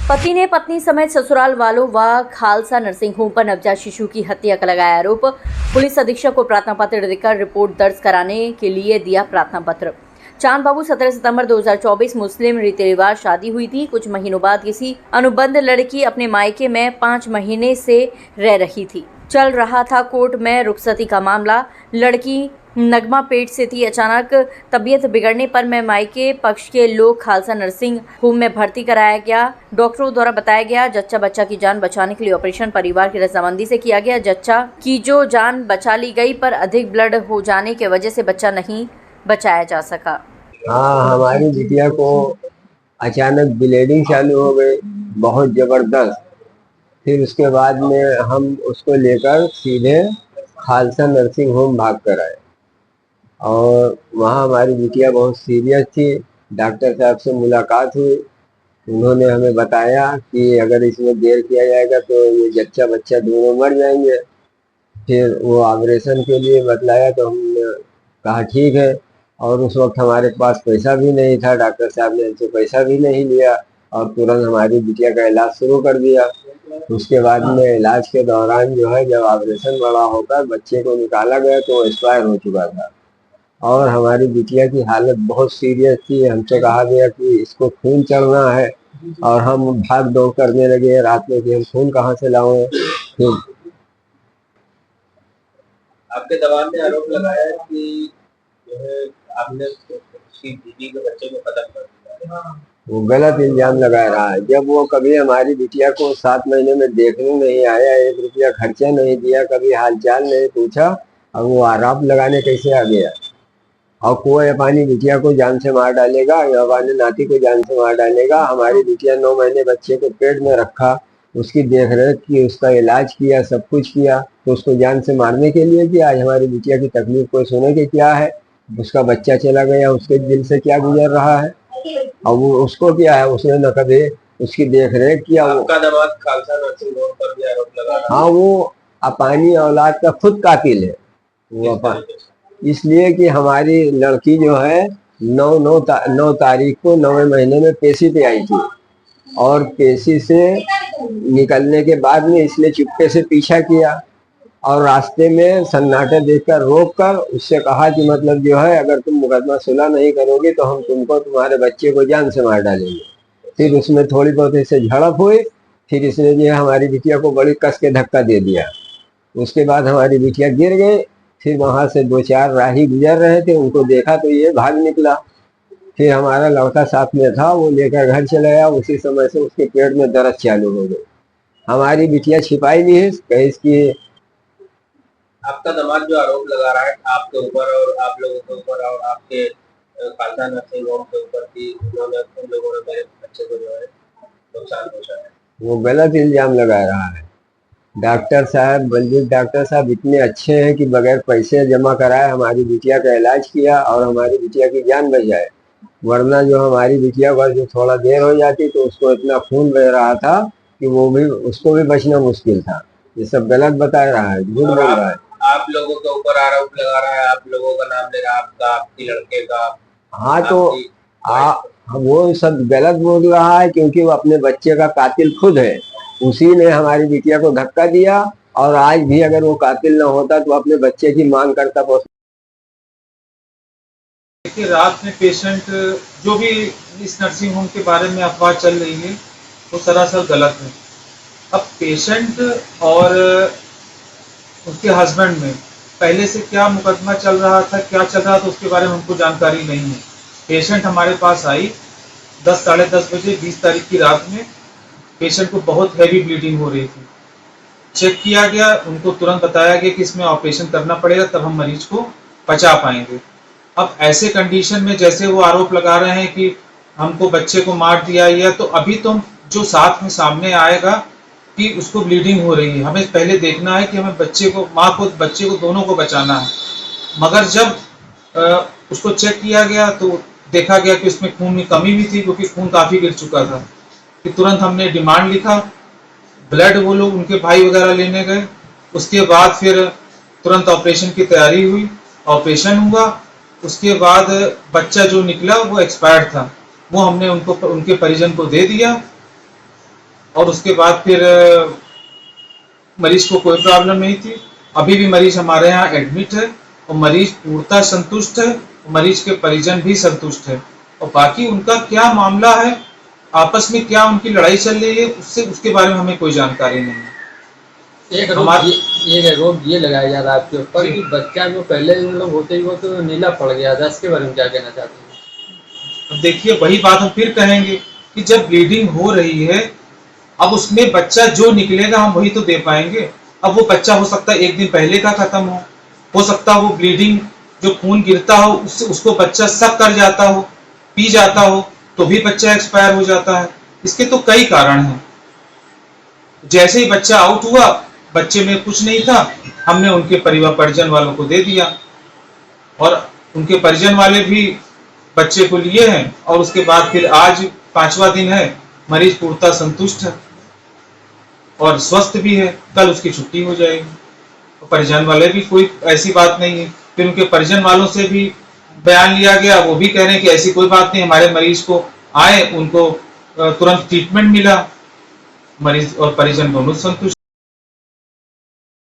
पति ने पत्नी समेत ससुराल वालों व खालसा नर्सिंग होम पर नवजात शिशु की हत्या का लगाया आरोप। पुलिस अधीक्षक को प्रार्थना पत्र देकर रिपोर्ट दर्ज कराने के लिए दिया प्रार्थना पत्र। चांद बाबू 17 सितंबर 2024 मुस्लिम रीति रिवाज शादी हुई थी। कुछ महीनों बाद किसी अनुबंध लड़की अपने मायके में 5 महीने से रह रही थी। चल रहा था कोर्ट में रुखसती का मामला। लड़की नगमा पेट से थी। अचानक तबीयत बिगड़ने पर मैं मायके पक्ष के लोग खालसा नर्सिंग होम में भर्ती कराया गया। डॉक्टरों द्वारा बताया गया जच्चा बच्चा की जान बचाने के लिए ऑपरेशन परिवार की रजामंदी से किया गया। जच्चा की जो जान बचा ली गई पर अधिक ब्लड हो जाने की वजह से बच्चा नहीं बचाया जा सका। हाँ, हमारी बिटिया को अचानक ब्लीडिंग चालू हो गई, बहुत जबरदस्त। फिर उसके बाद में हम उसको लेकर सीधे खालसा नर्सिंग होम भाग कर आए और वहाँ हमारी बिटिया बहुत सीरियस थी। डॉक्टर साहब से मुलाकात हुई, उन्होंने हमें बताया कि अगर इसमें देर किया जाएगा तो ये जच्चा बच्चा दोनों मर जाएंगे। फिर वो ऑपरेशन के लिए बतलाया तो हमने कहा ठीक है। और उस वक्त हमारे पास पैसा भी नहीं था, डॉक्टर साहब ने हमसे पैसा भी नहीं लिया और तुरंत हमारी बिटिया का इलाज शुरू कर दिया। उसके बाद में इलाज के दौरान जो है, जब ऑपरेशन बड़ा होकर बच्चे को निकाला गया तो वो एक्सपायर हो चुका था और हमारी बिटिया की हालत बहुत सीरियस थी। हमसे कहा गया कि इसको खून चढ़ना है और हम भाग दौड़ करने लगे रात में कि हम खून कहाँ से लाएं। फिर आपके दबाव में आरोप लगाया कि जो है आपने उसकी बीवी के बच्चे को खत्म कर दिया। वो गलत इल्जाम लगा रहा है। जब वो कभी हमारी बिटिया को 7 महीने में देखने नहीं आया, 1 रुपया खर्चा नहीं दिया, कभी हालचाल नहीं पूछा और वो आरोप लगाने कैसे आ गया। और कोई अपनी बिटिया को जान से मार डालेगा या अपने नाती को जान से मार डालेगा। हमारी बिटिया 9 महीने बच्चे को पेट में रखा, उसकी देख रेख की, उसका इलाज किया, सब कुछ किया, तो उसको जान से मारने के लिए कि आज हमारी बिटिया की तकलीफ कोई सुने कि क्या है, उसका बच्चा चला गया, उसके दिल से क्या गुजर रहा है और वो उसको क्या है, उसने न कभी उसकी देख रेख किया। आपका दामाद खालसा नर्सिंग होम पर भी आरोप लगा रहा है। हाँ, वो अपनी औलाद का खुद कातिल है। वो इसलिए कि हमारी लड़की जो है 9 तारीख को 9वें महीने में पेशी पे आई थी और पेशी से निकलने के बाद में इसने चुपके से पीछा किया और रास्ते में सन्नाटा देखकर रोक कर उससे कहा कि मतलब जो है, अगर तुम मुकदमा सुलह नहीं करोगे तो हम तुमको तुम्हारे बच्चे को जान से मार डालेंगे। फिर उसमें थोड़ी बहुत इससे झड़प हुई। फिर इसने जो है हमारी बिटिया को बड़ी कस के धक्का दे दिया। उसके बाद हमारी बिटिया गिर गई। फिर वहाँ से 2-4 राही गुजर रहे थे, उनको देखा तो ये भाग निकला। फिर हमारा लड़का साथ में था, वो लेकर घर चला गया। उसी समय से उसके पेट में दर्द चालू हो गई। हमारी बिटिया छिपाई नहीं है, कहीं इसकी। आपका दामाद जो आरोप लगा रहा है आपके ऊपर और आप लोगों के ऊपर और आपके खालसा नर्सिंग होम के ऊपर कि उन लोगों ने मेरे बच्चे को जो है नुकसान पहुंचाया, वो गलत इल्जाम लगा रहा है। डॉक्टर साहब, बलजीत डॉक्टर साहब इतने अच्छे हैं कि बगैर पैसे जमा कराए हमारी बिटिया का इलाज किया और हमारी बिटिया की जान बचाए। वरना जो हमारी बिटिया का जो थोड़ा देर हो जाती तो उसको इतना खून बह रहा था कि वो भी, उसको भी बचना मुश्किल था। ये सब गलत बता रहा है, झूठ बोल रहा है। आप लोगों के ऊपर आरोप लगा रहा है, आप लोगों का नाम ले रहा है, आपका, आपकी लड़के का। हाँ, तो वो सब गलत बोल रहा है क्योंकि वो अपने बच्चे का कातिल खुद है। उसी ने हमारी बिटिया को धक्का दिया और आज भी अगर वो कातिल न होता तो अपने बच्चे की मांग करता। देखिए, रात में पेशेंट, जो भी इस नर्सिंग होम के बारे में अफवाह चल रही है वो सरासर गलत है। अब पेशेंट और उसके हस्बैंड में पहले से क्या मुकदमा चल रहा था, क्या चल रहा था, उसके बारे में हमको जानकारी नहीं है। पेशेंट हमारे पास आई 10 साढ़े 10 बजे 20 तारीख की रात में। पेशेंट को बहुत हैवी ब्लीडिंग हो रही थी। चेक किया गया, उनको तुरंत बताया गया कि इसमें ऑपरेशन करना पड़ेगा, तब हम मरीज को बचा पाएंगे। अब ऐसे कंडीशन में जैसे वो आरोप लगा रहे हैं कि हमको बच्चे को मार दिया, या तो अभी तो जो साथ में सामने आएगा कि उसको ब्लीडिंग हो रही है, हमें पहले देखना है कि हमें बच्चे को, माँ को, बच्चे को, दोनों को बचाना है। मगर जब उसको चेक किया गया तो देखा गया कि उसमें खून में कमी भी थी, क्योंकि खून काफ़ी गिर चुका था। कि तुरंत हमने डिमांड लिखा, ब्लड वो लोग उनके भाई वगैरह लेने गए। उसके बाद फिर तुरंत ऑपरेशन की तैयारी हुई, ऑपरेशन हुआ। उसके बाद बच्चा जो निकला वो एक्सपायर्ड था, वो हमने उनको, उनके परिजन को दे दिया। और उसके बाद फिर मरीज को कोई प्रॉब्लम नहीं थी। अभी भी मरीज हमारे यहाँ एडमिट है और मरीज पूर्णतः संतुष्ट है, मरीज के परिजन भी संतुष्ट है। और बाकी उनका क्या मामला है, आपस में क्या उनकी लड़ाई चल रही है, उसके बारे में हमें कोई जानकारी नहीं है। एक आरोप ये लगाया जा रहा है आपके ऊपर कि बच्चा जो पहले मतलब होते ही वो तो नीला पड़ गया था, इसके बारे में क्या कहना चाहते हैं? अब देखिए, वही बात हम फिर कहेंगे कि जब ब्लीडिंग हो रही है, अब उसमें बच्चा जो निकलेगा हम वही तो दे पाएंगे। अब वो बच्चा हो सकता है एक दिन पहले का खत्म हो सकता है वो ब्लीडिंग जो खून गिरता हो उससे उसको बच्चा सक कर जाता हो, पी जाता हो, तो भी बच्चा एक्सपायर हो जाता है। इसके तो कई कारण हैं। जैसे ही बच्चा आउट हुआ, बच्चे में कुछ नहीं था, हमने उनके परिवार परिजन वालों को दे दिया और उनके परिजन वाले भी बच्चे को लिए हैं। और उसके बाद फिर आज 5वां दिन है, मरीज पूर्णतः संतुष्ट है और स्वस्थ भी है। कल उसकी छुट्टी हो जाएगी। परिजन वाले भी कोई ऐसी बात नहीं है। फिर उनके परिजन वालों से भी बयान लिया गया, वो भी कह रहे हैं कि ऐसी कोई बात नहीं, हमारे मरीज को आए, उनको तुरंत ट्रीटमेंट मिला, मरीज और परिजन दोनों संतुष्ट।